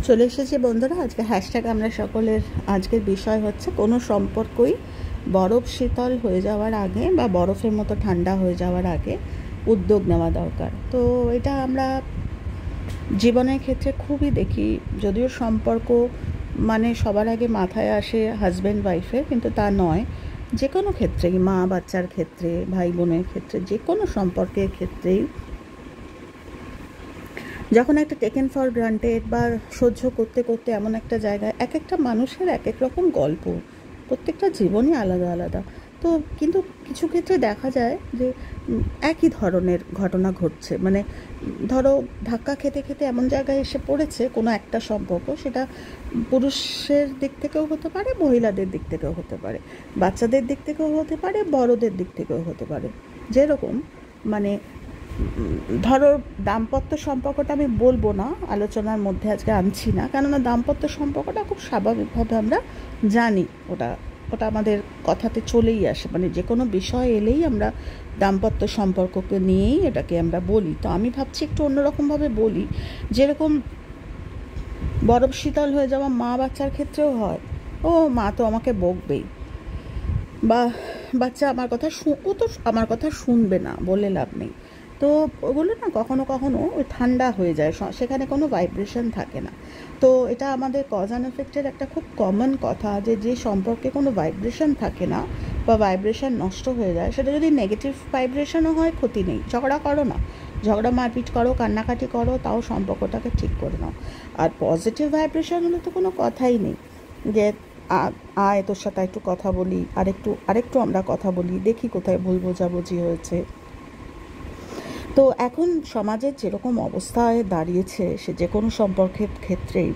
চলে এসেছি বন্ধুরা। আজকে হ্যাশট্যাগ আমরা সকলের আজকের বিষয় হচ্ছে কোনো সম্পর্কই বরফ শীতল হয়ে যাওয়ার আগে বা বরফের মতো ঠান্ডা হয়ে যাওয়ার আগে উদ্যোগ নেওয়া দরকার। তো এটা আমরা জীবনের ক্ষেত্রে খুবই দেখি, যদিও সম্পর্ক মানে সবার আগে মাথায় আসে হাজব্যান্ড ওয়াইফের, কিন্তু তা নয়। যে কোনো ক্ষেত্রেই, মা বাচ্চার ক্ষেত্রে, ভাই বোনের ক্ষেত্রে, যে কোনো সম্পর্কের ক্ষেত্রেই যখন একটা টেকেন ফর গ্রান্টেড বা সহ্য করতে করতে এমন একটা জায়গায়, এক একটা মানুষের এক এক রকম গল্প, প্রত্যেকটা জীবনই আলাদা আলাদা। তো কিন্তু কিছু ক্ষেত্রে দেখা যায় যে একই ধরনের ঘটনা ঘটছে, মানে ধরো ধাক্কা খেতে খেতে এমন জায়গায় এসে পড়েছে কোনো একটা সম্পর্ক, সেটা পুরুষের দিক থেকেও হতে পারে, মহিলাদের দিক থেকেও হতে পারে, বাচ্চাদের দিক থেকেও হতে পারে, বড়দের দিক থেকেও হতে পারে। যেরকম মানে ধরো দাম্পত্য সম্পর্কটা আমি বলবো না, আলোচনার মধ্যে আজকে আনছি না, কেননা দাম্পত্য সম্পর্কটা খুব স্বাভাবিকভাবে আমরা জানি, ওটা ওটা আমাদের কথাতে চলেই আসে, মানে যে কোনো বিষয় এলেই আমরা দাম্পত্য সম্পর্ককে নিয়েই এটাকে আমরা বলি। তো আমি ভাবছি একটু অন্যরকমভাবে বলি। যেরকম বরফ শীতল হয়ে যাওয়া মা বাচ্চার ক্ষেত্রেও হয়, ও মা তো আমাকে বকবেই, বা বাচ্চা ও তো আমার কথা শুনবে না, বলে লাভ নেই। তো ওগুলো না কখনো কখনো ওই ঠান্ডা হয়ে যায়, সেখানে কোনো ভাইব্রেশন থাকে না। তো এটা আমাদের কজ অ্যান্ড এফেক্টের একটা খুব কমন কথা, যে সম্পর্কে কোনো ভাইব্রেশন থাকে না বা ভাইব্রেশন নষ্ট হয়ে যায়, সেটা যদি নেগেটিভ ভাইব্রেশনও হয় ক্ষতি নেই, ঝগড়া করো না, ঝগড়া মারপিট করো, কান্নাকাটি করো, তাও সম্পর্কটাকে ঠিক করে নাও। আর পজিটিভ ভাইব্রেশন হলে তো কোনো কথাই নেই, যে আয় তোর সাথে একটু কথা বলি, আরেকটু আমরা কথা বলি, দেখি কোথায় ভুল বোঝাবুঝি হয়েছে। তো এখন সমাজের যেরকম অবস্থায় দাঁড়িয়েছে, সে যে কোনো সম্পর্কের ক্ষেত্রেই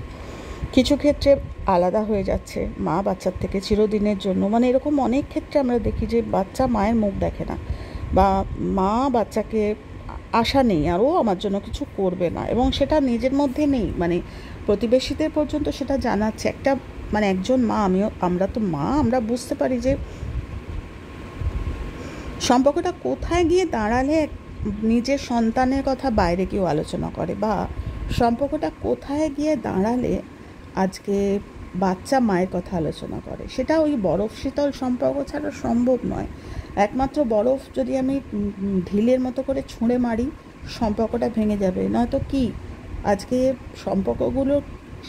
কিছু ক্ষেত্রে আলাদা হয়ে যাচ্ছে মা বাচ্চার থেকে চিরদিনের জন্য। মানে এরকম অনেক ক্ষেত্রে আমরা দেখি যে বাচ্চা মায়ের মুখ দেখে না, বা মা বাচ্চাকে আশা নেই আর ও আমার জন্য কিছু করবে না, এবং সেটা নিজের মধ্যে নেই, মানে প্রতিবেশীদের পর্যন্ত সেটা জানাচ্ছে। একটা মানে একজন মা, আমরা তো মা, আমরা বুঝতে পারি যে সম্পর্কটা কোথায় গিয়ে দাঁড়ালে নিজের সন্তানের কথা বাইরে কেউ আলোচনা করে, বা সম্পর্কটা কোথায় গিয়ে দাঁড়ালে আজকে বাচ্চা মায়ের কথা আলোচনা করে। সেটা ওই বরফ শীতল সম্পর্ক ছাড়া সম্ভব নয়। একমাত্র বরফ যদি আমি ঢিলের মতো করে ছুঁড়ে মারি, সম্পর্কটা ভেঙে যাবে, নয়তো কি আজকে সম্পর্কগুলো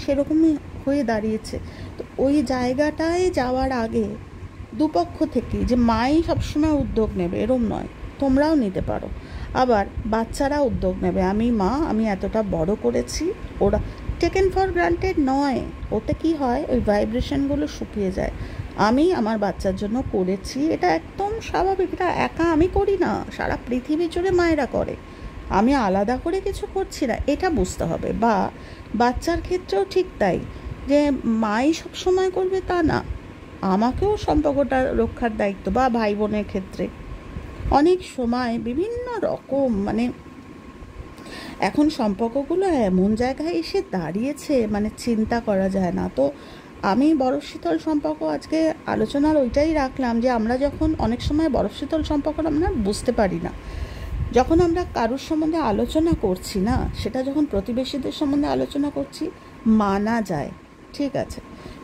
সেরকমই হয়ে দাঁড়িয়েছে। তো ওই জায়গাটায় যাওয়ার আগে দুপক্ষ থেকে, যে মাই সবসময় উদ্যোগ নেবে এরম নয়, তোমরাও নিতে পারো, আবার বাচ্চারা উদ্যোগ নেবে। আমি এতটা বড় করেছি, ওরা টেকেন ফর গ্রান্টেড নয়, ওতে কি হয় ওই ভাইব্রেশনগুলো শুকিয়ে যায়। আমি আমার বাচ্চার জন্য করেছি, এটা একদম স্বাভাবিক, এটা একা আমি করি না, সারা পৃথিবী জুড়ে মায়েরা করে, আমি আলাদা করে কিছু করছি না, এটা বুঝতে হবে। বা বাচ্চার ক্ষেত্রেও ঠিক তাই, যে মাই সবসময় করবে তা না, আমাকেও সম্পর্কটা রক্ষার দায়িত্ব। বা ভাই বোনের ক্ষেত্রে অনেক সময় বিভিন্ন রকম, মানে এখন সম্পর্কগুলো এমন জায়গায় এসে দাঁড়িয়েছে, মানে চিন্তা করা যায় না। তো আমি বরফ শীতল সম্পর্ক আজকে আলোচনার ওইটাই রাখলাম, যে আমরা যখন অনেক সময় বরফ শীতল সম্পর্কটা আমরা বুঝতে পারি না, যখন আমরা কারোর সম্বন্ধে আলোচনা করছি না, সেটা যখন প্রতিবেশীদের সম্বন্ধে আলোচনা করছি মানা যায়, ঠিক আছে,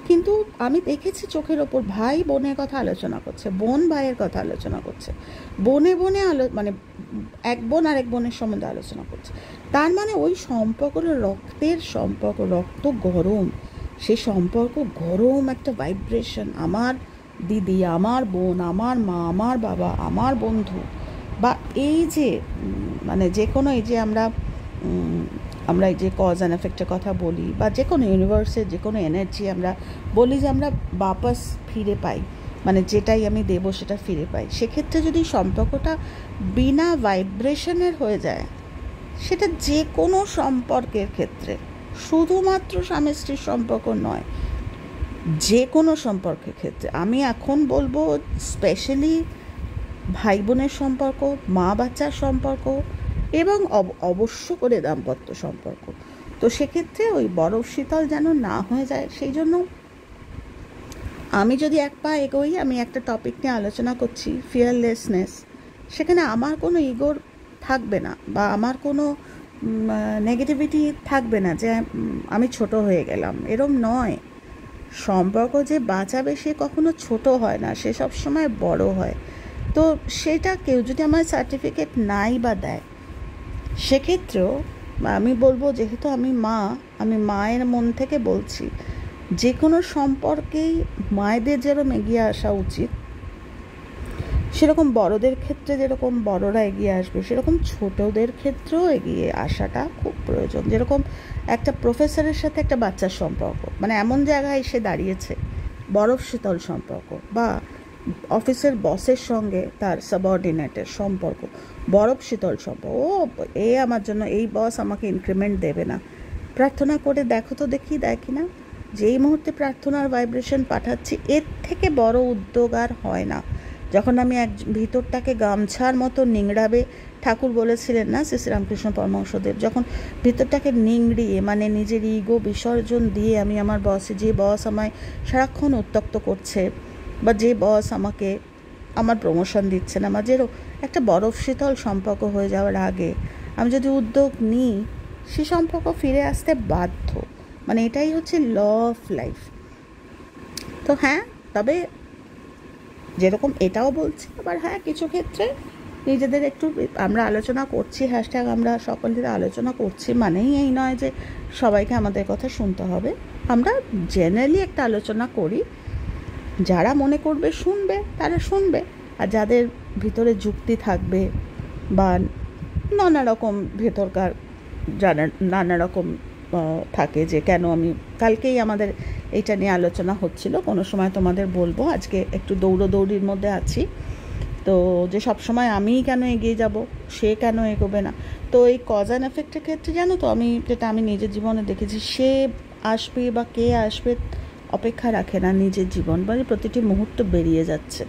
কিন্তু আমি দেখেছি চোখের ওপর ভাই বোনের কথা আলোচনা করছে, বোন ভাইয়ের কথা আলোচনা করছে, বোনে মানে এক বোন আর এক বোনের সম্বন্ধে আলোচনা করছে। তার মানে ওই সম্পর্কটা রক্তের সম্পর্ক, রক্ত গরম, সেই সম্পর্ক গরম একটা ভাইব্রেশন। আমার দিদি, আমার বোন, আমার মা, আমার বাবা, আমার বন্ধু, বা এই যে মানে যে কোনো এই যে আমরা এই যে কজ অ্যান্ড এফেক্টের কথা বলি, বা যে কোনো ইউনিভার্সের যে কোনো এনার্জি আমরা বলি যে আমরা বাপাস ফিরে পাই, মানে যেটাই আমি দেবো সেটা ফিরে পাই। সেক্ষেত্রে যদি সম্পর্কটা বিনা ভাইব্রেশনের হয়ে যায়, সেটা যে কোনো সম্পর্কের ক্ষেত্রে, শুধুমাত্র স্বামী স্ত্রীর সম্পর্ক নয়, যে কোনো সম্পর্কের ক্ষেত্রে, আমি এখন বলবো স্পেশালি ভাই বোনের সম্পর্ক, মা বাচ্চার সম্পর্ক, এবং অবশ্য করে দাম্পত্য সম্পর্ক, তো সেক্ষেত্রে ওই বরফ শীতল যেন না হয়ে যায়। সেই জন্য আমি যদি এক পা এগোই, আমি একটা টপিক নিয়ে আলোচনা করছি, ফিয়ারলেসনেস, সেখানে আমার কোনো ইগোর থাকবে না, বা আমার কোনো নেগেটিভিটি থাকবে না যে আমি ছোট হয়ে গেলাম, এরম নয়। সম্পর্ক যে বাঁচাবে সে কখনো ছোট হয় না, সে সব সময় বড় হয়। তো সেটা কেউ যদি আমার সার্টিফিকেট নাই বা দেয়, সেক্ষেত্রেও আমি বলবো, যেহেতু আমি মা, আমি মায়ের মন থেকে বলছি, যে কোনো সম্পর্কেই মায়েদের যেরকম এগিয়ে আসা উচিত, সেরকম বড়দের ক্ষেত্রে যেরকম বড়রা এগিয়ে আসবে, সেরকম ছোটদের ক্ষেত্রেও এগিয়ে আসাটা খুব প্রয়োজন। যেরকম একটা প্রফেসরের সাথে একটা বাচ্চার সম্পর্ক, মানে এমন জায়গায় এসে দাঁড়িয়েছে, বরফ শীতল সম্পর্ক, বা অফিসের বসের সঙ্গে তার সাবঅর্ডিনেটের সম্পর্ক, বরফ শীতল সম্পর্ক। ও আমার জন্য এই বস আমাকে ইনক্রিমেন্ট দেবে না, প্রার্থনা করে দেখো তো দেখি দেয় কি না। যেই মুহূর্তে প্রার্থনার ভাইব্রেশন পাঠাচ্ছি, এর থেকে বড় উদ্যোগ আর হয় না। যখন আমি ভিতরটাকে গামছার মতো নিংড়াবে, ঠাকুর বলেছিলেন না শ্রী শ্রীরামকৃষ্ণ পরমহংসদেব, যখন ভিতরটাকে নিংড়িয়ে, মানে নিজের ইগো বিসর্জন দিয়ে আমি আমার বসে, যে বস আমায় সারাক্ষণ উত্তক্ত করছে, বা যে বস আমাকে আমার প্রমোশন দিচ্ছে না, মাঝেরও একটা বরফ শীতল সম্পর্ক হয়ে যাওয়ার আগে আমি যদি উদ্যোগ নিই, সে সম্পর্ক ফিরে আসতে বাধ্য। মানে এটাই হচ্ছে ল অফ লাইফ। তো হ্যাঁ, তবে যেরকম এটাও বলছি, আবার হ্যাঁ কিছু ক্ষেত্রে নিজেদের একটু, আমরা আলোচনা করছি, হ্যাশট্যাগ আমরা সকলের আলোচনা করছি, মানেই এই নয় যে সবাইকে আমাদের কথা শুনতে হবে। আমরা জেনারেলি একটা আলোচনা করি, যারা মনে করবে শুনবে তারা শুনবে, আর যাদের ভিতরে যুক্তি থাকবে বা নানা রকম ভেতরকার নানা রকম থাকে, যে কেন আমি, কালকেই আমাদের এইটা নিয়ে আলোচনা হচ্ছিল, কোনো সময় তোমাদের বলবো। আজকে একটু দৌড়ির মধ্যে আছি, তো যে সব সময় আমিই কেন এগিয়ে যাব, সে কেন এগোবে না। তো এই কজ অ্যান্ড এফেক্টের ক্ষেত্রে জানো তো, যেটা আমি নিজের জীবনে দেখেছি, সে আসবে বা কে আসবে অপেক্ষা রাখে না নিজের জীবন, মানে প্রতিটি মুহূর্ত বেরিয়ে যাচ্ছে।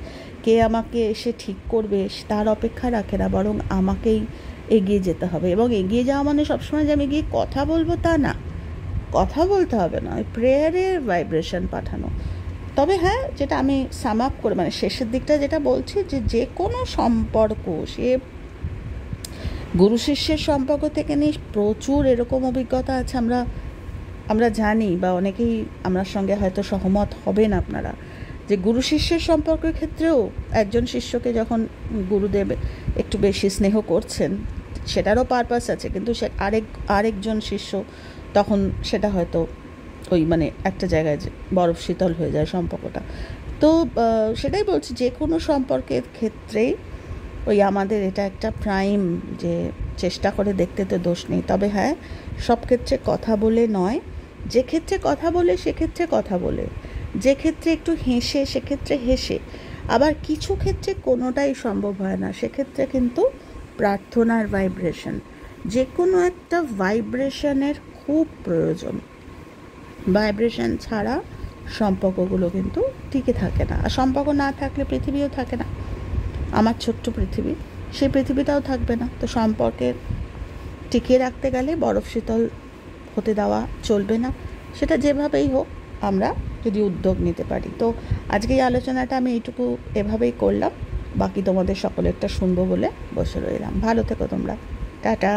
কে আমাকে এসে ঠিক করবে তার অপেক্ষা রাখে না, বরং আমাকেই এগিয়ে যেতে হবে। এবং এগিয়ে যাওয়া মানে সবসময় যে আমি গিয়ে কথা বলবো তা না, কথা বলতে হবে না, ওই প্রেয়ারের ভাইব্রেশন পাঠানো। তবে হ্যাঁ, যেটা আমি সাম আপ করে, মানে শেষের দিকটা যেটা বলছি, যে কোনো সম্পর্ক, সে গুরু শিষ্যের সম্পর্ক থেকে নিয়ে প্রচুর এরকম অভিজ্ঞতা আছে, আমরা জানি, বা অনেকেই আমার সঙ্গে হয়তো সহমত হবেন আপনারা, যে গুরু শিষ্যের সম্পর্কের ক্ষেত্রেও একজন শিষ্যকে যখন গুরুদেব একটু বেশি স্নেহ করছেন, সেটারও পারপাস আছে, কিন্তু সে আরেকজন শিষ্য তখন সেটা হয়তো ওই মানে একটা জায়গায় যে বরফ শীতল হয়ে যায় সম্পর্কটা। তো সেটাই বলছি, যে কোনো সম্পর্কের ক্ষেত্রেই ওই আমাদের এটা একটা প্রাইম, যে চেষ্টা করে দেখতে তো দোষ নেই। তবে হ্যাঁ, সব ক্ষেত্রে কথা বলে নয়, যে ক্ষেত্রে কথা বলে সেক্ষেত্রে কথা বলে, যে ক্ষেত্রে একটু হেসে সেক্ষেত্রে হেসে, আবার কিছু ক্ষেত্রে কোনোটাই সম্ভব হয় না, সেক্ষেত্রে কিন্তু প্রার্থনার ভাইব্রেশন, যে কোনো একটা ভাইব্রেশনের খুব প্রয়োজন। ভাইব্রেশন ছাড়া সম্পর্কগুলো কিন্তু টিকে থাকে না, আর সম্পর্ক না থাকলে পৃথিবীও থাকে না। আমার ছোট্ট পৃথিবী, সেই পৃথিবীটাও থাকবে না। তো সম্পর্কের টিকিয়ে রাখতে গেলে বরফ শীতল হতে দেওয়া চলবে না, সেটা যেভাবেই হোক আমরা যদি উদ্যোগ নিতে পারি। তো আজকে এই আলোচনাটা আমি এইটুকু এভাবেই করলাম, বাকি তোমাদের সকলেরটা শুনবো বলে বসে রইলাম। ভালো থেকো তোমরা, টাটা।